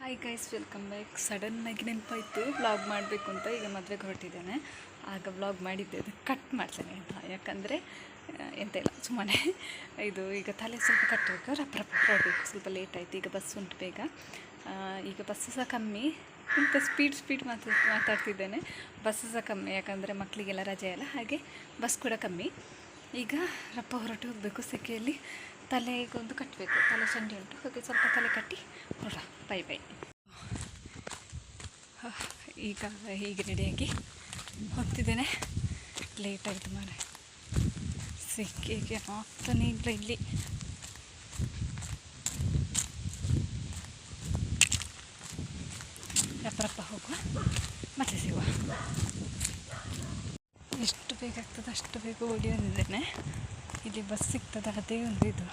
Hi guys, welcome back. ಸಡನ್ನಾಗಿ ನೆನಪಾಯಿತು vlog ಮಾಡಬೇಕು ಅಂತ. ಈಗ ಮದುವೆಗೆ ಹೊರಟಿದ್ದೇನೆ. ಆಗ ವ್ಲಾಗ್ ಮಾಡಿದ್ದೆ, ಅದು ಕಟ್ ಮಾಡ್ತೇನೆ ಅಂತ. ಯಾಕಂದರೆ ಎಂತ ಇಲ್ಲ, ಸುಮ್ಮನೆ ಇದು ಈಗ ತಲೆ ಸ್ವಲ್ಪ ಕಟ್ಟಬೇಕು, ರಪ್ಪ ಹೊರಡಬೇಕು. ಸ್ವಲ್ಪ ಲೇಟ್ ಆಯಿತು, ಈಗ ಬಸ್ ಉಂಟು ಬೇಗ. ಈಗ ಬಸ್ಸು ಸಹ ಕಮ್ಮಿ, ಇಂಥ ಸ್ಪೀಡ್ ಮಾತಾಡ್ತಿದ್ದೇನೆ. ಬಸ್ಸು ಸಹ ಕಮ್ಮಿ, ಯಾಕಂದರೆ ಮಕ್ಕಳಿಗೆಲ್ಲ ರಜೆ ಅಲ್ಲ, ಹಾಗೆ ಬಸ್ ಕೂಡ ಕಮ್ಮಿ. ಈಗ ರಪ್ಪ ಹೊರಟು ಹೋಗಬೇಕು. ಸೆಕೆಯಲ್ಲಿ ತಲೆಗೊಂದು ಕಟ್ಟಬೇಕು, ತಲೆ ಸಂಡೆ ಉಂಟು, ಹಾಗೆ ಸ್ವಲ್ಪ ತಲೆ ಕಟ್ಟಿ ಹೊರ ಬೈ. ಈಗ ಹೀಗೆ ರೆಡಿಯಾಗಿ ಹೋಗ್ತಿದ್ದೇನೆ. ಲೇಟ್ ಆಯಿತು ಮಾರೆ, ಸೆಕೆಗೆ ಆಗ್ತಾನೆ ಇಲ್ಲ ಇಲ್ಲಿ. ರಪ್ಪ ಹೋಗುವ, ಮತ್ತೆ ಸಿಗುವ. ಎಷ್ಟು ಬೇಗ ಆಗ್ತದೆ ಅಷ್ಟು ಬೇಗ ಓಡಿ ಬಂದಿದ್ದೇನೆ. ಇಲ್ಲಿ ಬಸ್ ಸಿಗ್ತದೆ, ಅದೇ ಒಂದು ಇದು.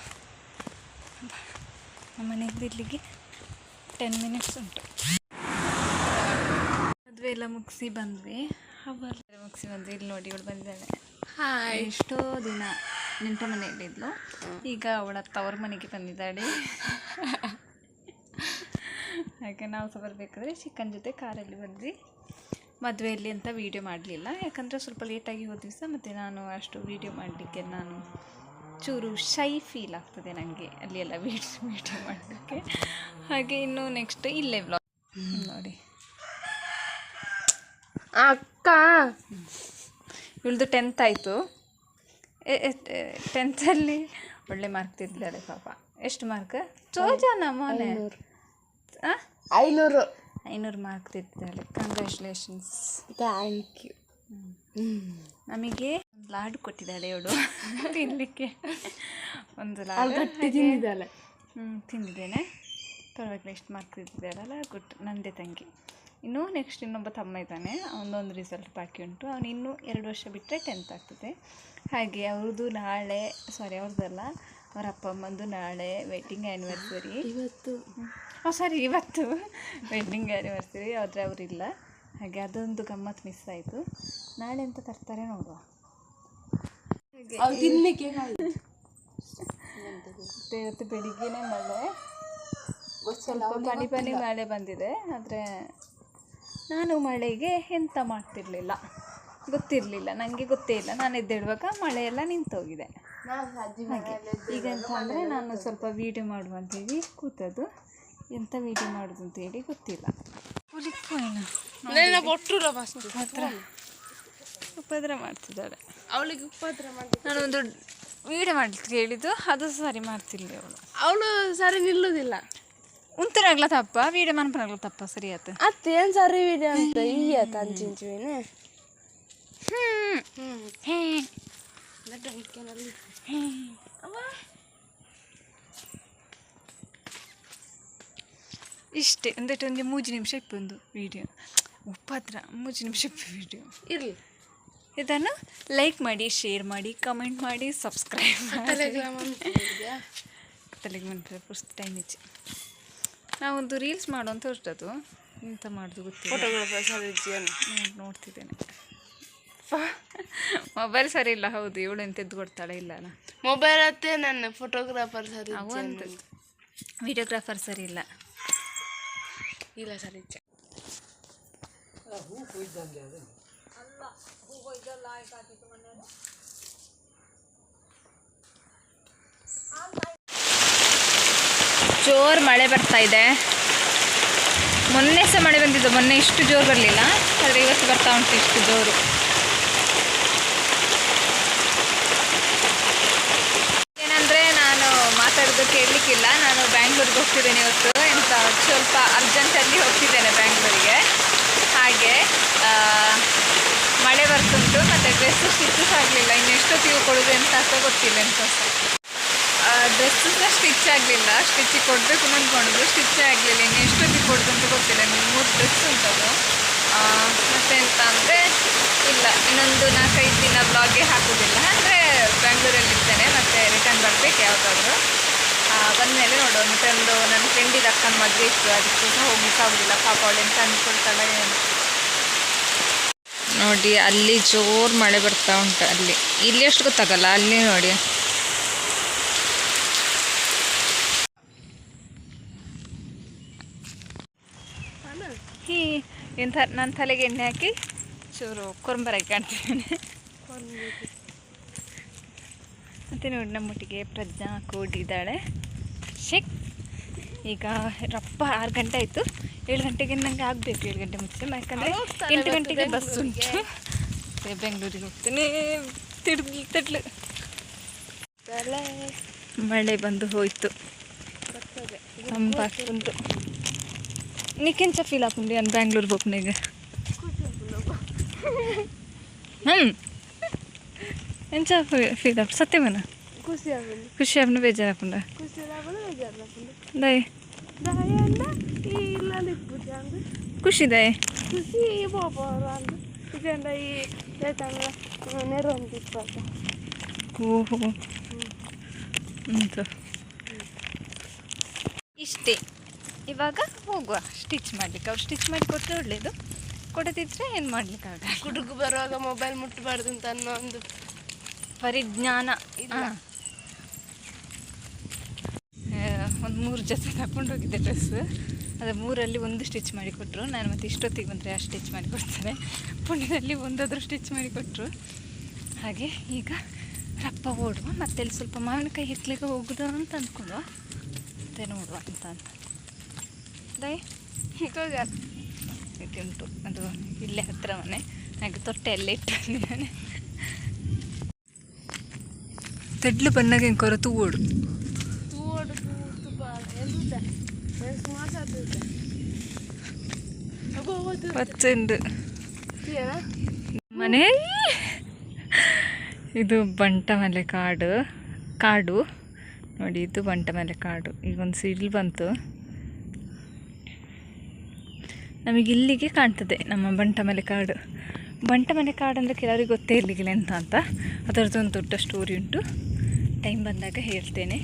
ನಮ್ಮ ಮನೆಯಿಂದ ಇಲ್ಲಿಗೆ 10 ಮಿನಿಟ್ಸ್ ಉಂಟು. ಮದುವೆ ಎಲ್ಲ ಮುಗಿಸಿ ಬಂದ್ವಿ. ಮುಗಿಸಿ ಬಂದ್ವಿ. ಇಲ್ಲಿ ನೋಡಿ, ಇವಳು ಬಂದಿದ್ದಾಳೆ. ಎಷ್ಟೋ ದಿನ ನೆಂಟ ಮನೆಯಲ್ಲಿದ್ಲು, ಈಗ ಅವಳ ತವರ ಮನೆಗೆ ಬಂದಿದ್ದಾಳೆ. ಹಾಗೆ ನಾವು ಸಹ ಬರಬೇಕಾದ್ರೆ ಚಿಕ್ಕನ ಜೊತೆ ಕಾರಲ್ಲಿ ಬಂದ್ವಿ. ಮದುವೆಯಲ್ಲಿ ಅಂತ ವೀಡಿಯೋ ಮಾಡಲಿಲ್ಲ, ಯಾಕಂದರೆ ಸ್ವಲ್ಪ ಲೇಟಾಗಿ ಹೋದ ದಿವಸ, ಮತ್ತು ನಾನು ಅಷ್ಟು ವೀಡಿಯೋ ಮಾಡಲಿಕ್ಕೆ ನಾನು ಚೂರು ಶೈ ಫೀಲ್ ಆಗ್ತದೆ ನನಗೆ ಅಲ್ಲಿ ಎಲ್ಲ ವೀಡಿಯೋ ಮಾಡಲಿಕ್ಕೆ. ಹಾಗೆ ಇನ್ನು ನೆಕ್ಸ್ಟ್ ಇಲ್ಲೇ ವ್ಲಾಗ್ ನೋಡಿ. ಅಕ್ಕ ಇವಳ್ದು 10th ಆಯಿತು. 10th ಒಳ್ಳೆ ಮಾರ್ಕ್ ತೆಗೆದಿದ್ದಾಳೆ ಪಾಪ. ಎಷ್ಟು ಮಾರ್ಕ್? ಚೋಜನ ಮೊನ್ನೆ 500 ಮಾರ್ಕ್ ತೆಗೆದಿದ್ದಾಳೆ. ಕಂಗ್ರ್ಯಾಚುಲೇಷನ್ಸ್. Thank you. ನಮಗೆ ಒಂದು ಲಾಡು ಕೊಟ್ಟಿದ್ದಾಳೆ ಇವಳು ತಿನ್ನಲಿಕ್ಕೆ. ಒಂದು ಲಾಡು ತಿಂದಿದ್ದಾಳೆ. ತಿಂದಿದ್ದೇನೆ. ಪರವಾಗಿಲ್ಲ, ಎಷ್ಟು ಮಾರ್ಕ್ ತೆಗೆದಿದ್ದಾಳಲ್ಲ, ಗುಡ್. ನಂದೇ ತಂಗಿ. ಇನ್ನೂ ನೆಕ್ಸ್ಟ್ ಇನ್ನೊಬ್ಬ ತಮ್ಮ ಇದ್ದಾನೆ, ಅವನದೊಂದು ರಿಸಲ್ಟ್ ಬಾಕಿ ಉಂಟು. ಅವನು ಇನ್ನೂ 2 ವರ್ಷ ಬಿಟ್ಟರೆ 10th ಆಗ್ತದೆ. ಹಾಗೆ ಅವ್ರದ್ದು ನಾಳೆ, ಅವ್ರದ್ದಲ್ಲ, ಅವರ ಅಪ್ಪ ಅಮ್ಮಂದು ನಾಳೆ ವೆಡ್ಡಿಂಗ್ ಆ್ಯನಿವರ್ಸರಿ. ಇವತ್ತು ವೆಡ್ಡಿಂಗ್ ಆ್ಯನಿವರ್ಸರಿ, ಆದರೆ ಅವರಿಲ್ಲ. ಹಾಗೆ ಅದೊಂದು ಗಮ್ಮತ್ತು ಮಿಸ್ ಆಯಿತು. ನಾಳೆ ಅಂತ ತರ್ತಾರೆ, ನೋಡುವ. ತಿನ್ನಲಿಕ್ಕೆ ಇವತ್ತು ಬೆಳಿಗ್ಗೆನೇ ಮಳೆ, ಸ್ವಲ್ಪ ಪನಿ ಮಳೆ ಬಂದಿದೆ. ಆದರೆ ನಾನು ಮಳೆಗೆ ಎಂತ ಮಾಡ್ತಿರ್ಲಿಲ್ಲ, ಗೊತ್ತಿರಲಿಲ್ಲ, ನನಗೆ ಗೊತ್ತೇ ಇಲ್ಲ. ನಾನು ಎದ್ದೇಳುವಾಗ ಮಳೆಯೆಲ್ಲ ನಿಂತೋಗಿದೆ. ಈಗ ಎಂತ ಅಂದರೆ ನಾನು ಸ್ವಲ್ಪ ವೀಡಿಯೋ ಮಾಡುವಂತೇಳಿ ಕೂತದ್ದು, ಎಂಥ ವೀಡಿಯೋ ಮಾಡೋದು ಅಂತೇಳಿ ಗೊತ್ತಿಲ್ಲ. ಉಪದ್ರ ಮಾಡ್ತಿದ್ದಾಳೆ ಅವಳಿಗೆ. ನಾನೊಂದು ವೀಡಿಯೋ ಮಾಡ್ಲಿಕ್ಕೆ ಹೇಳಿದ್ದು, ಅದು ಸರಿ ಮಾಡ್ತಿಲ್ಲ ಅವಳು ಸರಿ ನಿಲ್ಲುವುದಿಲ್ಲ. ಉಂತನಾಗ್ಲ ತಪ್ಪ ವೀಡಿಯೋ ಮನ್ಪನಾಗ್ಲ ತಪ್ಪ ಸರಿ ಆಯ್ತು. ಅತ್ತೇನು ಸರಿ ವೀಡಿಯೋ ಅಂತ ಈಗ ತಂಚಿಂಚುವೇನೆ. ಇಷ್ಟೇ, ಒಂದೇ 3 ನಿಮಿಷ ಇಪ್ಪೊಂದು ವೀಡಿಯೋ. ಉಪದ್ರ 3 ನಿಮಿಷ ವೀಡಿಯೋ ಇರಲಿ. ಇದನ್ನು ಲೈಕ್ ಮಾಡಿ, ಶೇರ್ ಮಾಡಿ, ಕಮೆಂಟ್ ಮಾಡಿ, ಸಬ್ಸ್ಕ್ರೈಬ್ ಮಾಡಿ. ತಲೆಗೆ ಮನೆ ಪುಸ್ತ ಟೈಮ್ ಇಚ್ಚೆ ನಾವೊಂದು ರೀಲ್ಸ್ ಮಾಡುವಂತ ಹೊರಟದು. ಎಂತ ಮಾಡೋದು ಗೊತ್ತಿಲ್ಲ, ನೋಡ್ತಿದ್ದೇನೆ. ಮೊಬೈಲ್ ಸರಿ ಇಲ್ಲ. ಹೌದು, ಇವಳು ಎಂತ ಎದ್ದು ಕೊಡ್ತಾಳೆ. ಇಲ್ಲ ಮೊಬೈಲ್ ಅತ್ತೆ ನನ್ನ ಫೋಟೋಗ್ರಾಫರ್ ಸರಿ, ವಿಡಿಯೋಗ್ರಾಫರ್ ಸರಿ ಇಲ್ಲ ಸರಿ. ಜೋರು ಮಳೆ ಬರ್ತಾ ಇದೆ. ಮೊನ್ನೆ ಸಹ ಮಳೆ ಬಂದಿದ್ದು, ಮೊನ್ನೆ ಇಷ್ಟು ಜೋರು ಬರಲಿಲ್ಲ, ಆದರೆ ಇವತ್ತು ಬರ್ತಾ ಉಂಟು ಇಷ್ಟು ಜೋರು. ಏನಂದರೆ ನಾನು ಮಾತಾಡೋದು ಕೇಳಲಿಕ್ಕಿಲ್ಲ. ನಾನು ಬ್ಯಾಂಗ್ಳೂರಿಗೆ ಹೋಗ್ತಿದ್ದೇನೆ ಇವತ್ತು. ಎಂತ ಸ್ವಲ್ಪ ಅರ್ಜೆಂಟಲ್ಲಿ ಹೋಗ್ತಿದ್ದೇನೆ ಬ್ಯಾಂಗ್ಳೂರಿಗೆ. ಹಾಗೆ ಮಳೆ ಬರ್ತುಂಟು, ಮತ್ತು ಡ್ರೆಸ್ಸು ಸ್ಟಿಚಸ್ ಆಗಲಿಲ್ಲ. ಇನ್ನು ಎಷ್ಟೊತ್ತಿಗೆ ಕೊಡೋದು ಎಂತ ಅಂತ ಗೊತ್ತಿಲ್ಲ. ಎಂತ ಡ್ರೆಸ್ಸು ಸಹ ಸ್ಟಿಚ್ ಆಗಲಿಲ್ಲ. ಸ್ಟಿಚಿಗೆ ಕೊಡಬೇಕು ಅಂದ್ಕೊಂಡಿದ್ದು, ಸ್ಟಿಚ್ಚೇ ಆಗಲಿಲ್ಲ. ಇನ್ನು ಎಷ್ಟೊತ್ತಿಗೆ ಕೊಡೋದು ಅಂತ ಗೊತ್ತಿಲ್ಲ. 3 ಡ್ರೆಸ್ ಉಂಟದು. ಮತ್ತು ಎಂತ ಅಂದರೆ ಇಲ್ಲ, ಇನ್ನೊಂದು 4-5 ದಿನ ಬ್ಲಾಗ್ಗೆ ಹಾಕೋದಿಲ್ಲ. ಅಂದರೆ ಬ್ಯಾಂಗ್ಳೂರಲ್ಲಿರ್ತೇನೆ, ಮತ್ತು ರಿಟರ್ನ್ ಬರಬೇಕು ಯಾವುದಾದ್ರೂ. ಬಂದಮೇಲೆ ನೋಡುವ. ಮತ್ತು ನನ್ನ ಫ್ರೆಂಡಿದ ಅಕ್ಕನ ಮದುವೆ ಇತ್ತು, ಅದಕ್ಕೂ ಸಹ ಹೋಗ್ಲಿಕ್ಕಾಗೋದಿಲ್ಲ. ಪಾಪ ಅವಳು ಎಂತ ಅಂದ್ಕೊಳ್ತಾಳೆ ಏನು. ನೋಡಿ, ಅಲ್ಲಿ ಜೋರು ಮಳೆ ಬರ್ತಾ ಉಂಟು. ಇಲ್ಲಿ ಅಷ್ಟು ಗೊತ್ತಾಗಲ್ಲ, ಅಲ್ಲಿ ನೋಡಿ. ಈ ಎಂಥ ನನ್ನ ತಲೆಗೆ ಎಣ್ಣೆ ಹಾಕಿ ಚೂರು ಕೊರಂಬರಾಗಿ ಕಾಣ್ತಿದ್ದೇನೆ. ಮತ್ತು ನೋಡಿ ನಮ್ಮೊಟ್ಟಿಗೆ ಪ್ರಜ್ಞಾ ಕೂಡಿದ್ದಾಳೆ. ಶೇಕ್ ಈಗ ರಪ್ಪ 6 ಗಂಟೆ ಆಯಿತು. 7 ಗಂಟೆಗೆ ನನಗೆ ಆಗಬೇಕು, 7 ಗಂಟೆ ಮುಂಚೆ. ಯಾಕಂದರೆ 8 ಗಂಟೆಗೆ ಬಸ್ ಉಂಟು. ಮತ್ತೆ ಬೆಂಗಳೂರಿಗೆ ಹೋಗ್ತೇನೆ. ತಿಡ್ಲು ಮಳೆ ಬಂದು ಹೋಯಿತು. ತಂಪಾಗ್ತುಂಟು. ನೀಕೆಂಚ ಫೀಲ್ ಹಾಕೊಂಡು ನಾನು ಬ್ಯಾಂಗ್ಳೂರ್ ಹೋಗ್ನಾಗ ಎಂಚ ಫೀಲ್ ಆಪ್ ಸತ್ಯಮನ ಖುಷಿ ಆಪ್ನ ಬೇಜಾರು ಹಾಕೊಂಡ ದಯೆ ಖುಷಿ ದಯೆ ಓಹೋ ಇಷ್ಟೇ. ಇವಾಗ ಹೋಗುವ ಸ್ಟಿಚ್ ಮಾಡಲಿಕ್ಕೆ. ಅವ್ರು ಸ್ಟಿಚ್ ಮಾಡಿ ಕೊಟ್ಟರೆ ಒಳ್ಳೆಯದು, ಕೊಡದಿದ್ರೆ ಏನು ಮಾಡಲಿಕ್ಕಾಗ. ಹುಡುಗ ಬರುವಾಗ ಮೊಬೈಲ್ ಮುಟ್ಟಬಾರ್ದು ಅಂತ ಅನ್ನೋ ಒಂದು ಪರಿಜ್ಞಾನ. ಒಂದು 3 ಜೊತೆ ತಗೊಂಡು ಹೋಗಿದ್ದೆ ಡ್ರೆಸ್. ಅದು 3ರಲ್ಲಿ 1 ಸ್ಟಿಚ್ ಮಾಡಿ ಕೊಟ್ಟರು. ನಾನು ಮತ್ತೆ ಇಷ್ಟೊತ್ತಿಗೆ ಬಂದರೆ ಆ ಸ್ಟಿಚ್ ಮಾಡಿ ಕೊಡ್ತಾರೆ. ಪುಣ್ಯದಲ್ಲಿ ಒಂದಾದರೂ ಸ್ಟಿಚ್ ಮಾಡಿ ಕೊಟ್ಟರು. ಹಾಗೆ ಈಗ ರಪ್ಪ ಓಡುವ. ಮತ್ತೆ ಅಲ್ಲಿ ಸ್ವಲ್ಪ ಮಾವಿನಕಾಯಿ ಹೆಕ್ಲಿಕ್ಕೆ ಹೋಗುದು ಅಂತ ಅಂದ್ಕೊಂಡು ಮತ್ತೆ ನೋಡುವ ಅಂತ ದಯೆ ಉಂಟು. ಅದು ಇಲ್ಲೇ ಹತ್ತಿರ ಮನೆ, ಹಾಗೆ ತೊಟ್ಟೆಯಲ್ಲೇ ಇಟ್ಟಿದ್ದೇನೆ. ತೆಡ್ಲು ಬನ್ನಾಗ ಕೊರತು ಓಡು ಪಚ್ಚಂಡು ಮನೆ. ಇದು ಬಂಟಮಲೆ ಕಾಡು ನೋಡಿ. ಇದು ಬಂಟಮಲೆ ಕಾಡು. ಈಗ ಒಂದು ಸಿಡಿಲು ಬಂತು. ನಮಗೆ ಇಲ್ಲಿಗೆ ಕಾಣ್ತದೆ ನಮ್ಮ ಬಂಟಮಲೆ ಕಾಡು. ಬಂಟಮಲೆ ಕಾಡು ಅಂದರೆ ಕೆಲವರಿಗೆ ಗೊತ್ತೇ ಇರಲಿಕ್ಕಿಲ್ಲ ಎಂತ ಅಂತ. ಅದರದ್ದು ಒಂದು ದೊಡ್ಡ ಸ್ಟೋರಿ ಉಂಟು. ಟೈಮ್ ಬಂದಾಗ ಹೇಳ್ತೇನೆ.